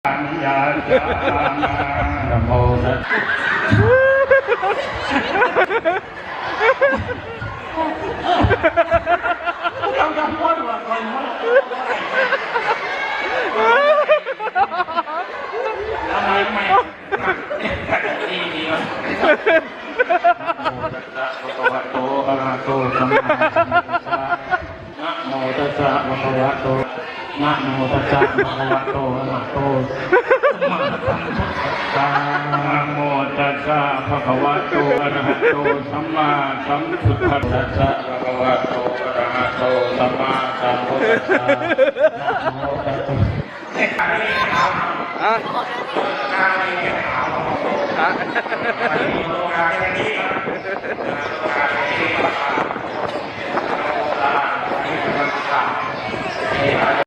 ปัญญาจามะโมตัสสะเราจะพูดว่าคนว่าทำไมไม่ดีดีวะนะโมตัสสะภะคะวะโตนะโมตัสสะภะคะวะโตนะโมตัสสะภะคะวะโตอะระหะโตสัมมาสัมพุทธัสสะภะคะวะโตอะระหะโตสัมมาสัมพุทธัสสะนะโมตัสสะ